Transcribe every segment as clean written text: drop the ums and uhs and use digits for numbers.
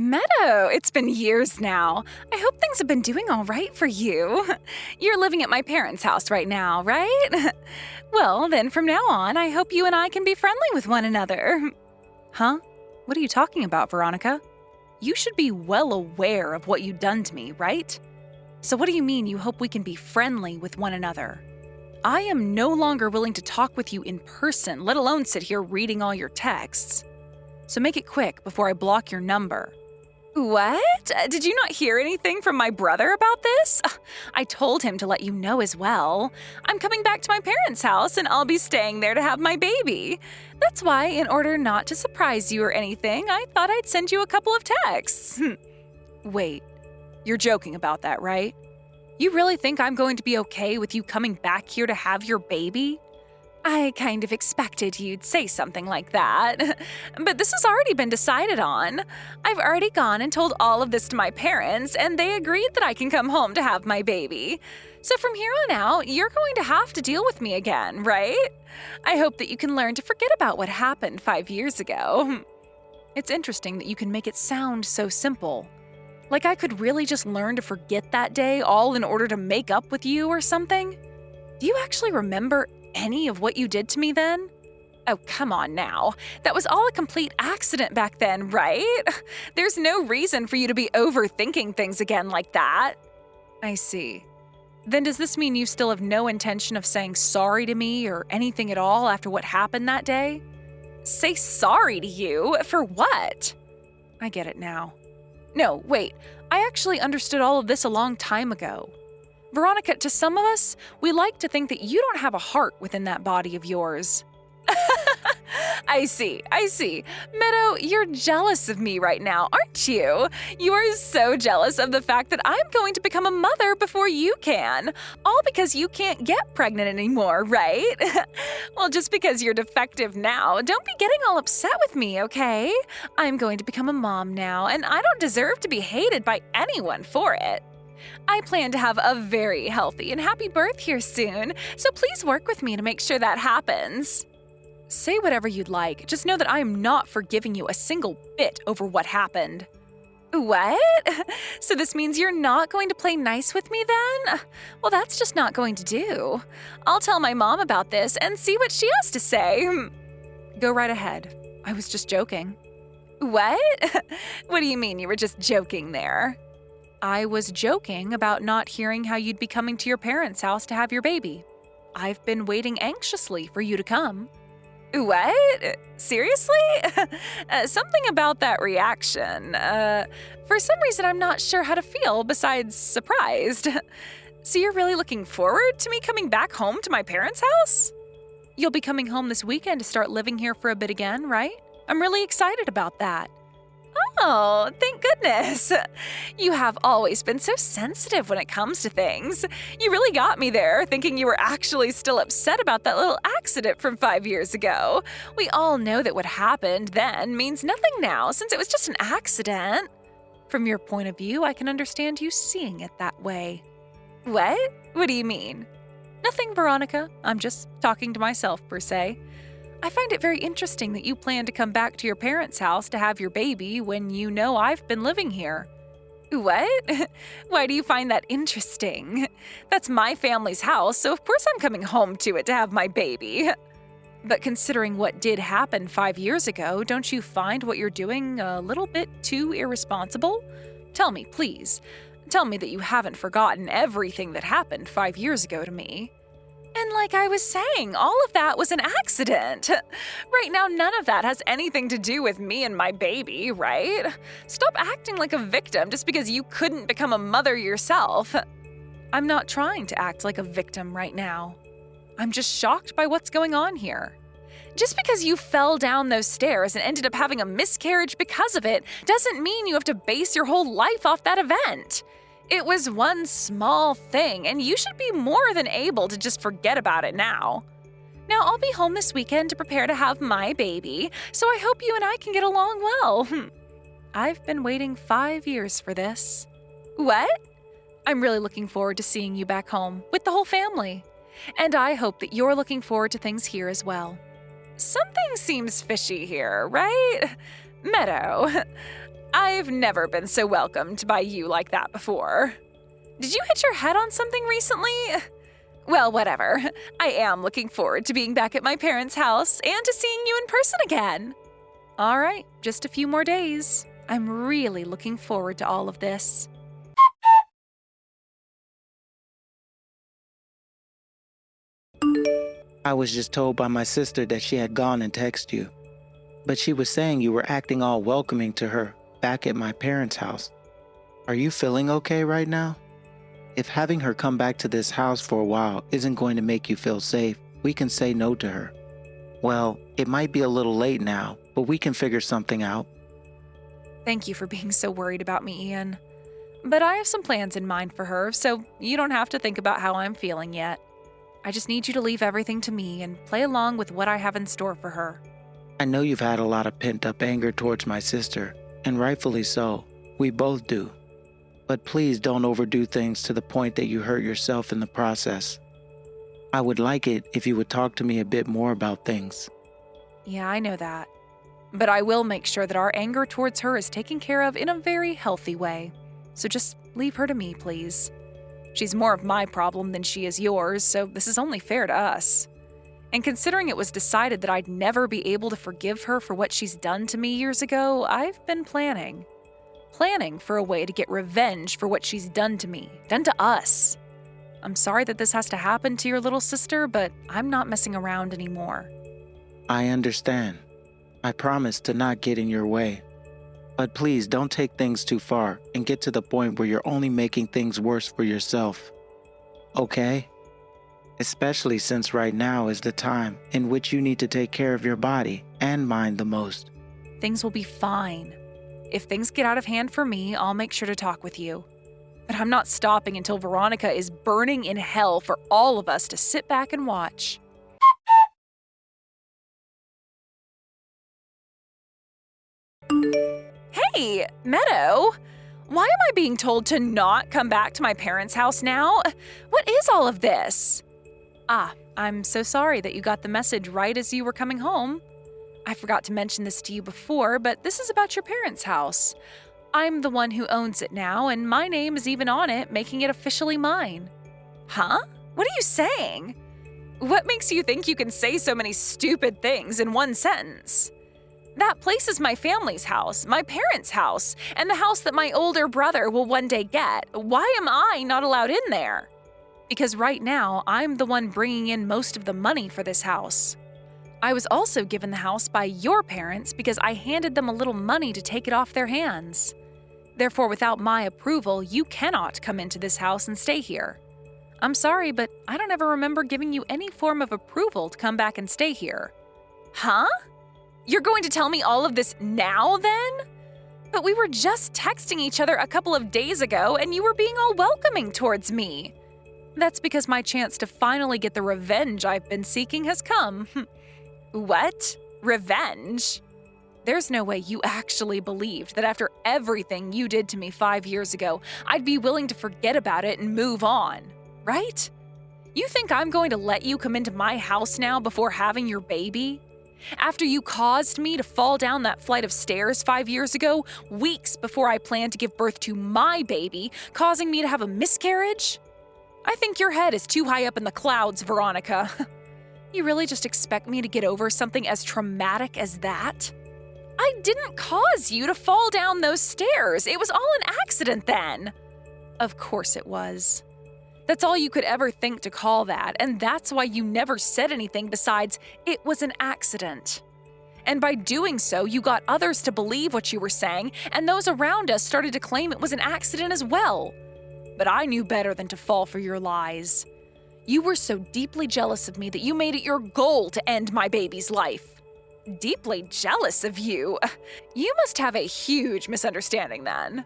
Meadow, it's been years now. I hope things have been doing all right for you. You're living at my parents' house right now, right? Well, then from now on, I hope you and I can be friendly with one another. Huh? What are you talking about, Veronica? You should be well aware of what you've done to me, right? So what do you mean you hope we can be friendly with one another? I am no longer willing to talk with you in person, let alone sit here reading all your texts. So make it quick before I block your number. What? Did you not hear anything from my brother about this? I told him to let you know as well. I'm coming back to my parents' house and I'll be staying there to have my baby. That's why, in order not to surprise you or anything, I thought I'd send you a couple of texts. Wait, you're joking about that, right? You really think I'm going to be okay with you coming back here to have your baby? I kind of expected you'd say something like that. But this has already been decided on. I've already gone and told all of this to my parents, and they agreed that I can come home to have my baby. So from here on out, you're going to have to deal with me again, right? I hope that you can learn to forget about what happened 5 years ago. It's interesting that you can make it sound so simple. Like I could really just learn to forget that day all in order to make up with you or something? Do you actually remember any of what you did to me then? Oh, come on now. That was all a complete accident back then, right? There's no reason for you to be overthinking things again like that. I see. Then does this mean you still have no intention of saying sorry to me or anything at all after what happened that day? Say sorry to you? For what? I get it now. No, wait. I actually understood all of this a long time ago. Veronica, to some of us, we like to think that you don't have a heart within that body of yours. I see. Meadow, you're jealous of me right now, aren't you? You are so jealous of the fact that I'm going to become a mother before you can. All because you can't get pregnant anymore, right? Well, just because you're defective now, don't be getting all upset with me, okay? I'm going to become a mom now, and I don't deserve to be hated by anyone for it. I plan to have a very healthy and happy birth here soon, so please work with me to make sure that happens. Say whatever you'd like, just know that I am not forgiving you a single bit over what happened. What? So this means you're not going to play nice with me then? Well, that's just not going to do. I'll tell my mom about this and see what she has to say. Go right ahead. I was just joking. What? What do you mean you were just joking there? I was joking about not hearing how you'd be coming to your parents' house to have your baby. I've been waiting anxiously for you to come. What? Seriously? Something about that reaction. For some reason, I'm not sure how to feel besides surprised. So you're really looking forward to me coming back home to my parents' house? You'll be coming home this weekend to start living here for a bit again, right? I'm really excited about that. Oh, thank goodness. You have always been so sensitive when it comes to things. You really got me there, thinking you were actually still upset about that little accident from 5 years ago. We all know that what happened then means nothing now, since it was just an accident. From your point of view, I can understand you seeing it that way. What? What do you mean? Nothing, Veronica. I'm just talking to myself, per se. I find it very interesting that you plan to come back to your parents' house to have your baby when you know I've been living here. What? Why do you find that interesting? That's my family's house, so of course I'm coming home to it to have my baby. But considering what did happen 5 years ago, don't you find what you're doing a little bit too irresponsible? Tell me, please. Tell me that you haven't forgotten everything that happened 5 years ago to me. And like I was saying, all of that was an accident. Right now, none of that has anything to do with me and my baby, right? Stop acting like a victim just because you couldn't become a mother yourself. I'm not trying to act like a victim right now. I'm just shocked by what's going on here. Just because you fell down those stairs and ended up having a miscarriage because of it doesn't mean you have to base your whole life off that event. It was one small thing, and you should be more than able to just forget about it now. Now, I'll be home this weekend to prepare to have my baby, so I hope you and I can get along well. I've been waiting 5 years for this. What? I'm really looking forward to seeing you back home with the whole family. And I hope that you're looking forward to things here as well. Something seems fishy here, right? Meadow, I've never been so welcomed by you like that before. Did you hit your head on something recently? Well, whatever. I am looking forward to being back at my parents' house and to seeing you in person again. All right, just a few more days. I'm really looking forward to all of this. I was just told by my sister that she had gone and texted you. But she was saying you were acting all welcoming to her back at my parents' house. Are you feeling okay right now? If having her come back to this house for a while isn't going to make you feel safe, we can say no to her. Well, it might be a little late now, but we can figure something out. Thank you for being so worried about me, Ian. But I have some plans in mind for her, so you don't have to think about how I'm feeling yet. I just need you to leave everything to me and play along with what I have in store for her. I know you've had a lot of pent-up anger towards my sister, and rightfully so. We both do. But please don't overdo things to the point that you hurt yourself in the process. I would like it if you would talk to me a bit more about things. Yeah, I know that. But I will make sure that our anger towards her is taken care of in a very healthy way. So just leave her to me, please. She's more of my problem than she is yours, so this is only fair to us. And considering it was decided that I'd never be able to forgive her for what she's done to me years ago, I've been planning for a way to get revenge for what she's done to me, done to us. I'm sorry that this has to happen to your little sister, but I'm not messing around anymore. I understand. I promise to not get in your way. But please don't take things too far and get to the point where you're only making things worse for yourself. Okay? Especially since right now is the time in which you need to take care of your body and mind the most. Things will be fine. If things get out of hand for me, I'll make sure to talk with you. But I'm not stopping until Veronica is burning in hell for all of us to sit back and watch. Hey, Meadow! Why am I being told to not come back to my parents' house now? What is all of this? I'm so sorry that you got the message right as you were coming home. I forgot to mention this to you before, but this is about your parents' house. I'm the one who owns it now, and my name is even on it, making it officially mine. Huh? What are you saying? What makes you think you can say so many stupid things in one sentence? That place is my family's house, my parents' house, and the house that my older brother will one day get. Why am I not allowed in there? Because right now, I'm the one bringing in most of the money for this house. I was also given the house by your parents because I handed them a little money to take it off their hands. Therefore, without my approval, you cannot come into this house and stay here. I'm sorry, but I don't ever remember giving you any form of approval to come back and stay here. Huh? You're going to tell me all of this now, then? But we were just texting each other a couple of days ago, and you were being all welcoming towards me. That's because my chance to finally get the revenge I've been seeking has come. What? Revenge? There's no way you actually believed that after everything you did to me 5 years ago, I'd be willing to forget about it and move on, right? You think I'm going to let you come into my house now before having your baby? After you caused me to fall down that flight of stairs 5 years ago, weeks before I planned to give birth to my baby, causing me to have a miscarriage? I think your head is too high up in the clouds, Veronica. You really just expect me to get over something as traumatic as that? I didn't cause you to fall down those stairs. It was all an accident then. Of course it was. That's all you could ever think to call that, and that's why you never said anything besides, it was an accident. And by doing so, you got others to believe what you were saying, and those around us started to claim it was an accident as well. But I knew better than to fall for your lies. You were so deeply jealous of me that you made it your goal to end my baby's life. Deeply jealous of you? You must have a huge misunderstanding then.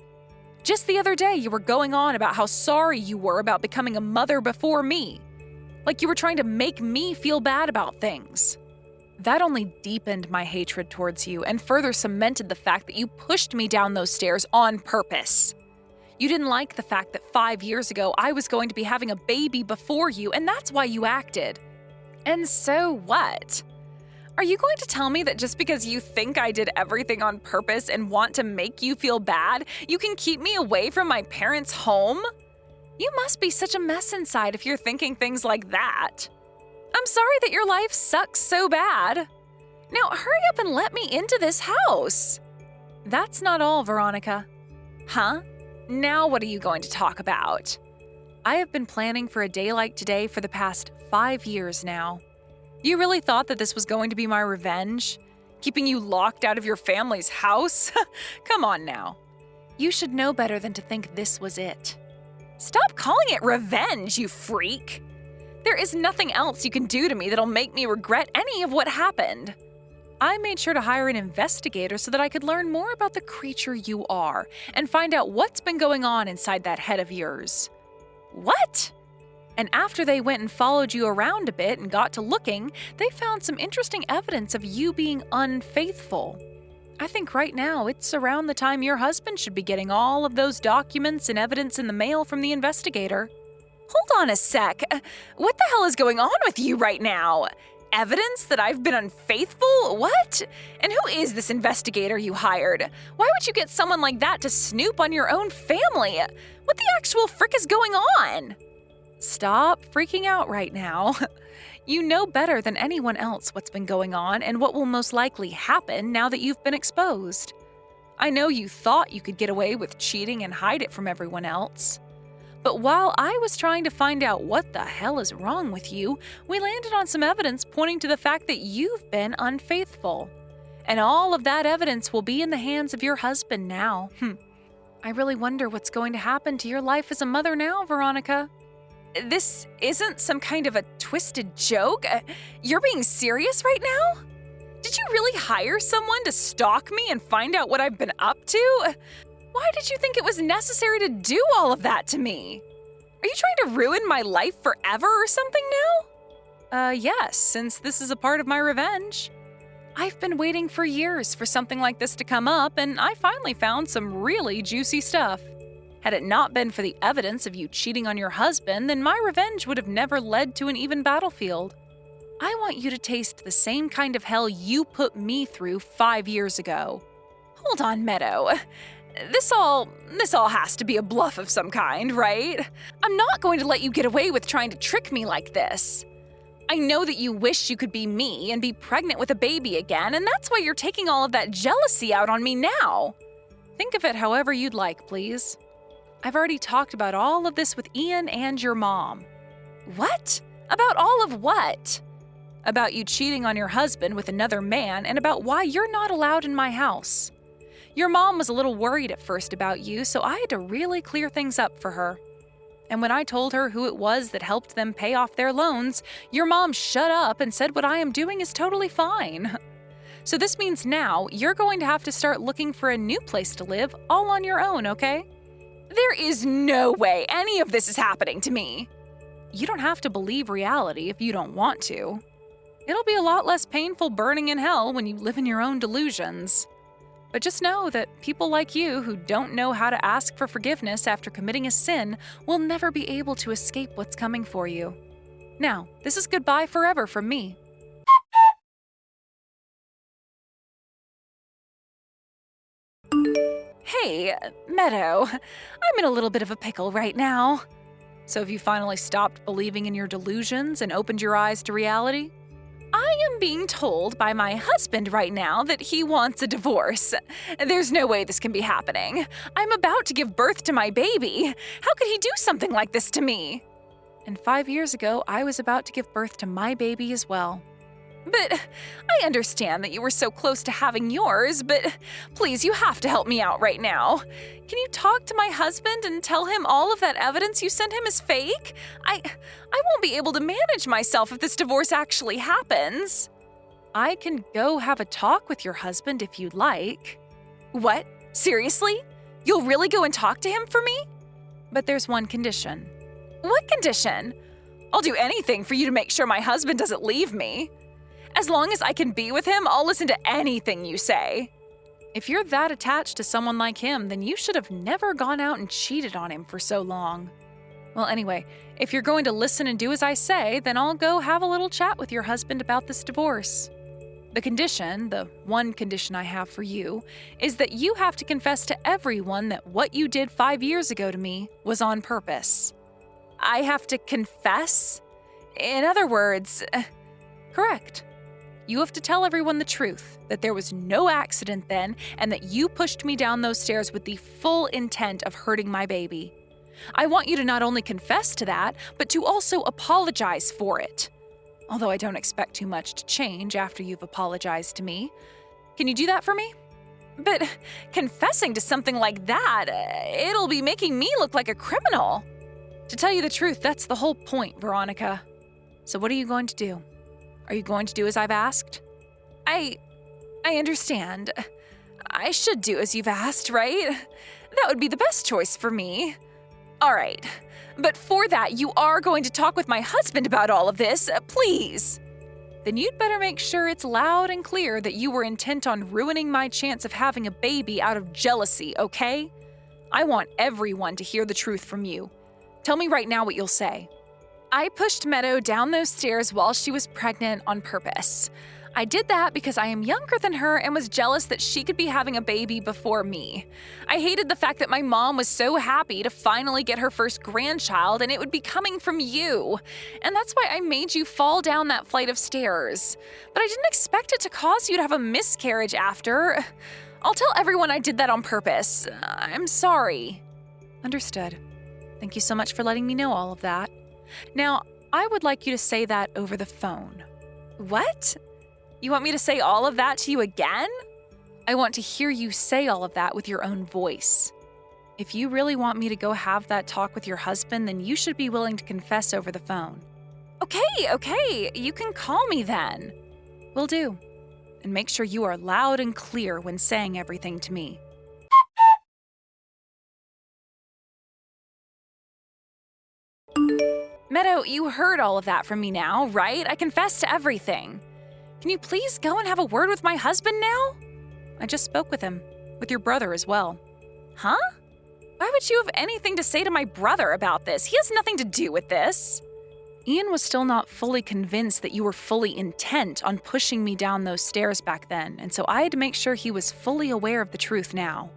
Just the other day, you were going on about how sorry you were about becoming a mother before me. Like you were trying to make me feel bad about things. That only deepened my hatred towards you and further cemented the fact that you pushed me down those stairs on purpose. You didn't like the fact that 5 years ago I was going to be having a baby before you, and that's why you acted. And so what? Are you going to tell me that just because you think I did everything on purpose and want to make you feel bad, you can keep me away from my parents' home? You must be such a mess inside if you're thinking things like that. I'm sorry that your life sucks so bad. Now hurry up and let me into this house. That's not all, Veronica. Huh? Now what are you going to talk about? I have been planning for a day like today for the past 5 years now. You really thought that this was going to be my revenge? Keeping you locked out of your family's house? Come on now. You should know better than to think this was it. Stop calling it revenge, you freak! There is nothing else you can do to me that'll make me regret any of what happened. I made sure to hire an investigator so that I could learn more about the creature you are and find out what's been going on inside that head of yours. What? And after they went and followed you around a bit and got to looking, they found some interesting evidence of you being unfaithful. I think right now it's around the time your husband should be getting all of those documents and evidence in the mail from the investigator. Hold on a sec. What the hell is going on with you right now? Evidence that I've been unfaithful? What? And who is this investigator you hired? Why would you get someone like that to snoop on your own family? What the actual frick is going on? Stop freaking out right now. You know better than anyone else what's been going on and what will most likely happen now that you've been exposed. I know you thought you could get away with cheating and hide it from everyone else. But while I was trying to find out what the hell is wrong with you, we landed on some evidence pointing to the fact that you've been unfaithful. And all of that evidence will be in the hands of your husband now. I really wonder what's going to happen to your life as a mother now, Veronica. This isn't some kind of a twisted joke? You're being serious right now? Did you really hire someone to stalk me and find out what I've been up to? Why did you think it was necessary to do all of that to me? Are you trying to ruin my life forever or something now? Yes, since this is a part of my revenge. I've been waiting for years for something like this to come up, and I finally found some really juicy stuff. Had it not been for the evidence of you cheating on your husband, then my revenge would have never led to an even battlefield. I want you to taste the same kind of hell you put me through 5 years ago. Hold on, Meadow. This all has to be a bluff of some kind, right? I'm not going to let you get away with trying to trick me like this. I know that you wish you could be me and be pregnant with a baby again, and that's why you're taking all of that jealousy out on me now. Think of it however you'd like, please. I've already talked about all of this with Ian and your mom. What? About all of what? About you cheating on your husband with another man and about why you're not allowed in my house. Your mom was a little worried at first about you, so I had to really clear things up for her. And when I told her who it was that helped them pay off their loans, your mom shut up and said what I am doing is totally fine. So this means now you're going to have to start looking for a new place to live all on your own, okay? There is no way any of this is happening to me. You don't have to believe reality if you don't want to. It'll be a lot less painful burning in hell when you live in your own delusions. But just know that people like you who don't know how to ask for forgiveness after committing a sin will never be able to escape what's coming for you. Now, this is goodbye forever from me. Hey, Meadow, I'm in a little bit of a pickle right now. So have you finally stopped believing in your delusions and opened your eyes to reality? I am being told by my husband right now that he wants a divorce. There's no way this can be happening. I'm about to give birth to my baby. How could he do something like this to me? And 5 years ago, I was about to give birth to my baby as well. But I understand that you were so close to having yours, but please, you have to help me out right now. Can you talk to my husband and tell him all of that evidence you sent him is fake? I won't be able to manage myself if this divorce actually happens. I can go have a talk with your husband if you'd like. What? Seriously? You'll really go and talk to him for me? But there's one condition. What condition? I'll do anything for you to make sure my husband doesn't leave me. As long as I can be with him, I'll listen to anything you say. If you're that attached to someone like him, then you should have never gone out and cheated on him for so long. Well, anyway, if you're going to listen and do as I say, then I'll go have a little chat with your husband about this divorce. The condition, the one condition I have for you, is that you have to confess to everyone that what you did 5 years ago to me was on purpose. I have to confess? In other words, correct. You have to tell everyone the truth, that there was no accident then, and that you pushed me down those stairs with the full intent of hurting my baby. I want you to not only confess to that, but to also apologize for it. Although I don't expect too much to change after you've apologized to me. Can you do that for me? But confessing to something like that, it'll be making me look like a criminal. To tell you the truth, that's the whole point, Veronica. So what are you going to do? Are you going to do as I've asked? I understand. I should do as you've asked, right? That would be the best choice for me. All right. But for that, you are going to talk with my husband about all of this, please. Then you'd better make sure it's loud and clear that you were intent on ruining my chance of having a baby out of jealousy, okay? I want everyone to hear the truth from you. Tell me right now what you'll say. I pushed Meadow down those stairs while she was pregnant on purpose. I did that because I am younger than her and was jealous that she could be having a baby before me. I hated the fact that my mom was so happy to finally get her first grandchild and it would be coming from you. And that's why I made you fall down that flight of stairs. But I didn't expect it to cause you to have a miscarriage after. I'll tell everyone I did that on purpose. I'm sorry. Understood. Thank you so much for letting me know all of that. Now, I would like you to say that over the phone. What? You want me to say all of that to you again? I want to hear you say all of that with your own voice. If you really want me to go have that talk with your husband, then you should be willing to confess over the phone. Okay, you can call me then. Will do. And make sure you are loud and clear when saying everything to me. Meadow, you heard all of that from me now, right? I confessed to everything. Can you please go and have a word with my husband now? I just spoke with him, with your brother as well. Huh? Why would you have anything to say to my brother about this? He has nothing to do with this. Ian was still not fully convinced that you were fully intent on pushing me down those stairs back then, and so I had to make sure he was fully aware of the truth now.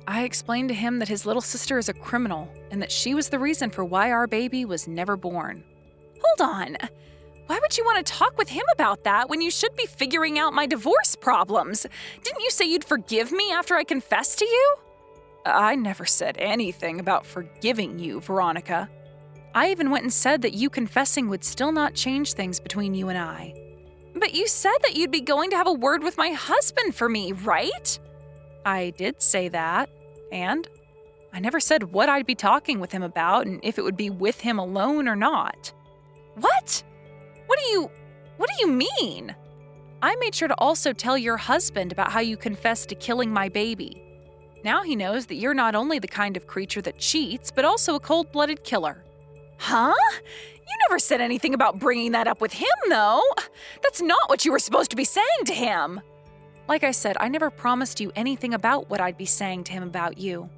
I explained to him that his little sister is a criminal and that she was the reason for why our baby was never born. Hold on. Why would you want to talk with him about that when you should be figuring out my divorce problems? Didn't you say you'd forgive me after I confessed to you? I never said anything about forgiving you, Veronica. I even went and said that you confessing would still not change things between you and I. But you said that you'd be going to have a word with my husband for me, right? I did say that, and I never said what I'd be talking with him about and if it would be with him alone or not. What? What do you mean? I made sure to also tell your husband about how you confessed to killing my baby. Now he knows that you're not only the kind of creature that cheats, but also a cold-blooded killer. Huh? You never said anything about bringing that up with him, though. That's not what you were supposed to be saying to him. Like I said, I never promised you anything about what I'd be saying to him about you.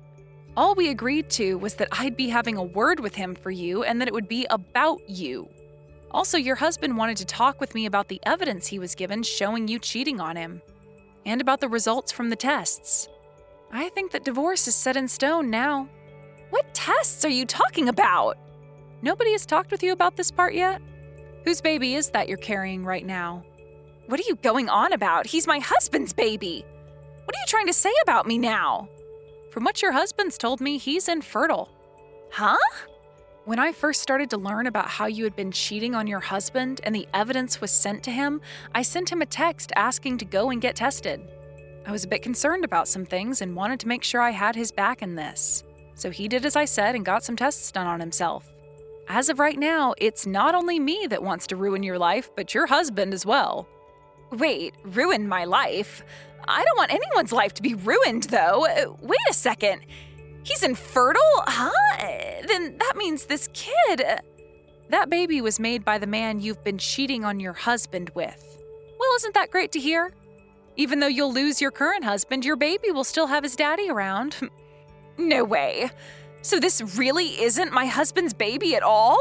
All we agreed to was that I'd be having a word with him for you and that it would be about you. Also, your husband wanted to talk with me about the evidence he was given showing you cheating on him, and about the results from the tests. I think that divorce is set in stone now. What tests are you talking about? Nobody has talked with you about this part yet? Whose baby is that you're carrying right now? What are you going on about? He's my husband's baby. What are you trying to say about me now? From what your husband's told me, he's infertile. Huh? When I first started to learn about how you had been cheating on your husband and the evidence was sent to him, I sent him a text asking to go and get tested. I was a bit concerned about some things and wanted to make sure I had his back in this. So he did as I said and got some tests done on himself. As of right now, it's not only me that wants to ruin your life, but your husband as well. Wait, ruin my life? I don't want anyone's life to be ruined, though. Wait a second. He's infertile? Huh? Then that means this kid… That baby was made by the man you've been cheating on your husband with. Well, isn't that great to hear? Even though you'll lose your current husband, your baby will still have his daddy around. No way. So this really isn't my husband's baby at all?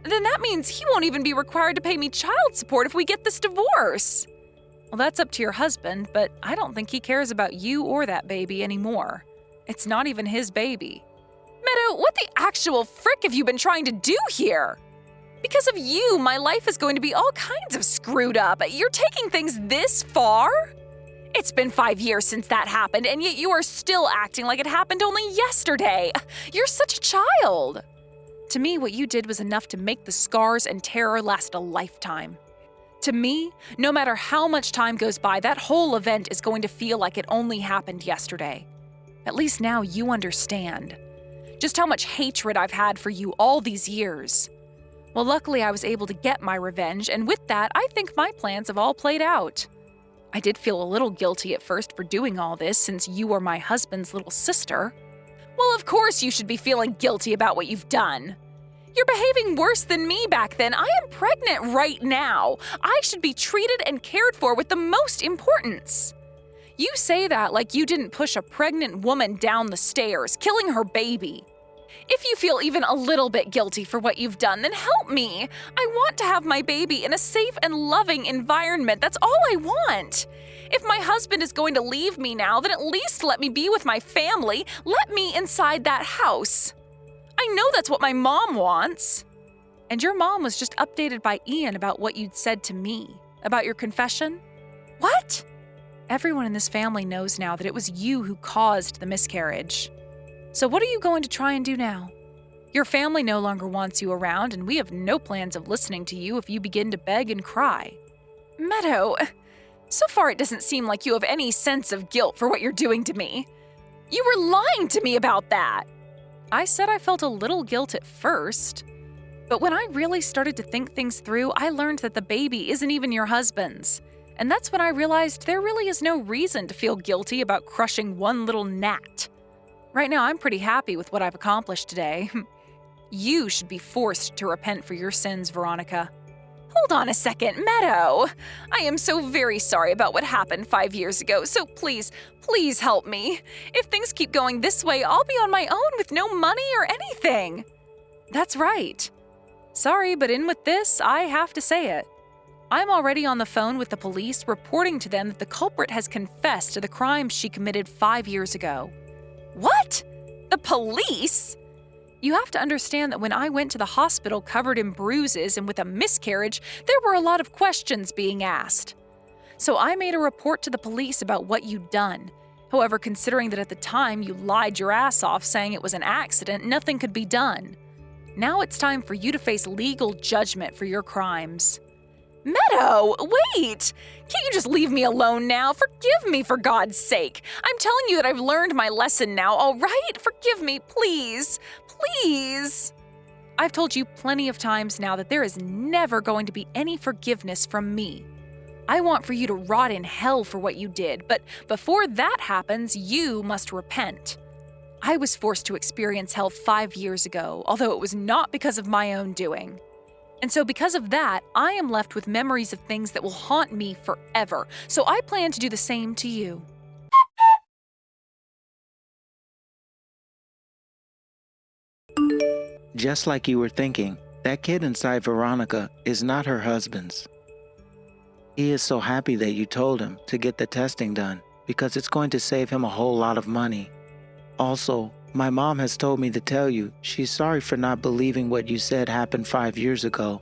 Then that means he won't even be required to pay me child support if we get this divorce. Well, that's up to your husband, but I don't think he cares about you or that baby anymore. It's not even his baby. Meadow, what the actual frick have you been trying to do here? Because of you, my life is going to be all kinds of screwed up. You're taking things this far? It's been 5 years since that happened, and yet you are still acting like it happened only yesterday. You're such a child. To me, what you did was enough to make the scars and terror last a lifetime. To me, no matter how much time goes by, that whole event is going to feel like it only happened yesterday. At least now you understand just how much hatred I've had for you all these years. Well, luckily I was able to get my revenge, and with that, I think my plans have all played out. I did feel a little guilty at first for doing all this since you were my husband's little sister. Well, of course you should be feeling guilty about what you've done. You're behaving worse than me back then. I am pregnant right now. I should be treated and cared for with the most importance. You say that like you didn't push a pregnant woman down the stairs, killing her baby. If you feel even a little bit guilty for what you've done, then help me. I want to have my baby in a safe and loving environment. That's all I want. If my husband is going to leave me now, then at least let me be with my family. Let me inside that house. I know that's what my mom wants. And your mom was just updated by Ian about what you'd said to me, about your confession. What? Everyone in this family knows now that it was you who caused the miscarriage. So what are you going to try and do now? Your family no longer wants you around, and we have no plans of listening to you if you begin to beg and cry. Meadow, so far it doesn't seem like you have any sense of guilt for what you're doing to me. You were lying to me about that. I said I felt a little guilt at first, but when I really started to think things through, I learned that the baby isn't even your husband's. And that's when I realized there really is no reason to feel guilty about crushing one little gnat. Right now, I'm pretty happy with what I've accomplished today. You should be forced to repent for your sins, Veronica. Hold on a second, Meadow. I am so very sorry about what happened 5 years ago, so please help me. If things keep going this way, I'll be on my own with no money or anything. That's right. Sorry, but in with this, I have to say it. I'm already on the phone with the police reporting to them that the culprit has confessed to the crimes she committed 5 years ago. What? The police? You have to understand that when I went to the hospital covered in bruises and with a miscarriage, there were a lot of questions being asked. So I made a report to the police about what you'd done. However, considering that at the time you lied your ass off saying it was an accident, nothing could be done. Now it's time for you to face legal judgment for your crimes. Meadow, wait! Can't you just leave me alone now? Forgive me, for God's sake. I'm telling you that I've learned my lesson now, all right? Forgive me, please. Please. I've told you plenty of times now that there is never going to be any forgiveness from me. I want for you to rot in hell for what you did, but before that happens, you must repent. I was forced to experience hell 5 years ago, although it was not because of my own doing. And so because of that, I am left with memories of things that will haunt me forever. So I plan to do the same to you. Just like you were thinking, that kid inside Veronica is not her husband's. He is so happy that you told him to get the testing done because it's going to save him a whole lot of money. Also, my mom has told me to tell you she's sorry for not believing what you said happened 5 years ago.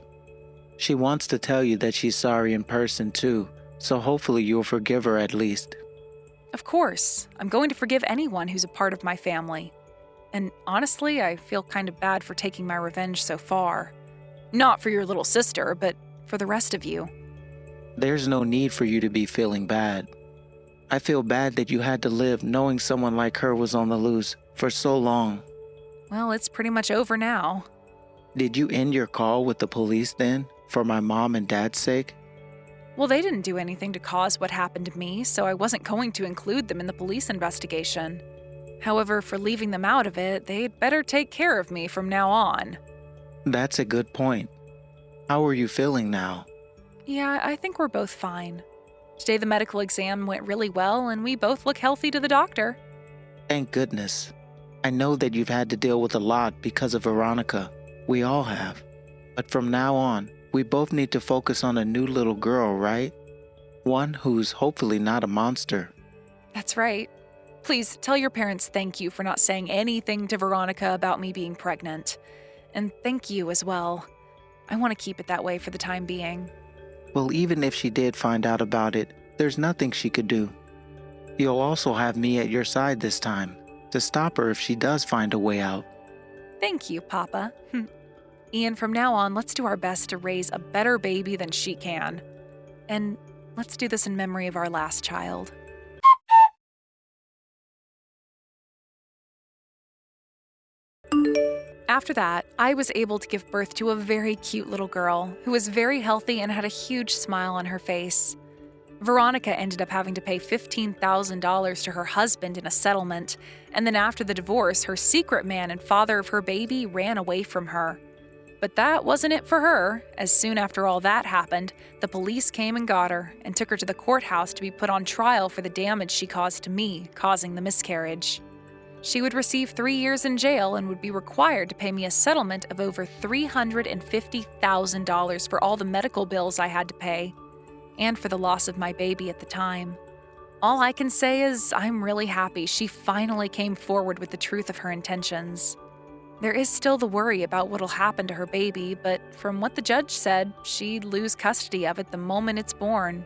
She wants to tell you that she's sorry in person too, so hopefully you'll forgive her at least. Of course, I'm going to forgive anyone who's a part of my family. And honestly, I feel kind of bad for taking my revenge so far. Not for your little sister, but for the rest of you. There's no need for you to be feeling bad. I feel bad that you had to live knowing someone like her was on the loose for so long. Well, it's pretty much over now. Did you end your call with the police then, for my mom and dad's sake? Well, they didn't do anything to cause what happened to me, so I wasn't going to include them in the police investigation. However, for leaving them out of it, they'd better take care of me from now on. That's a good point. How are you feeling now? Yeah, I think we're both fine. Today the medical exam went really well, and we both look healthy to the doctor. Thank goodness. I know that you've had to deal with a lot because of Veronica. We all have. But from now on, we both need to focus on a new little girl, right? One who's hopefully not a monster. That's right. Please tell your parents thank you for not saying anything to Veronica about me being pregnant. And thank you as well. I want to keep it that way for the time being. Well, even if she did find out about it, there's nothing she could do. You'll also have me at your side this time, to stop her if she does find a way out. Thank you, Papa. Ian, from now on, let's do our best to raise a better baby than she can. And let's do this in memory of our last child. After that, I was able to give birth to a very cute little girl who was very healthy and had a huge smile on her face. Veronica ended up having to pay $15,000 to her husband in a settlement, and then after the divorce, her secret man and father of her baby ran away from her. But that wasn't it for her, as soon after all that happened, the police came and got her and took her to the courthouse to be put on trial for the damage she caused to me, causing the miscarriage. She would receive 3 years in jail and would be required to pay me a settlement of over $350,000 for all the medical bills I had to pay, and for the loss of my baby at the time. All I can say is I'm really happy she finally came forward with the truth of her intentions. There is still the worry about what'll happen to her baby, but from what the judge said, she'd lose custody of it the moment it's born.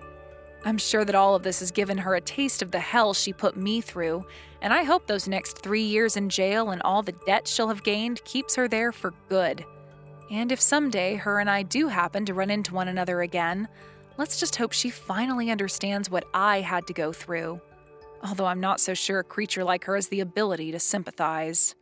I'm sure that all of this has given her a taste of the hell she put me through, and I hope those next 3 years in jail and all the debt she'll have gained keeps her there for good. And if someday her and I do happen to run into one another again, let's just hope she finally understands what I had to go through. Although I'm not so sure a creature like her has the ability to sympathize.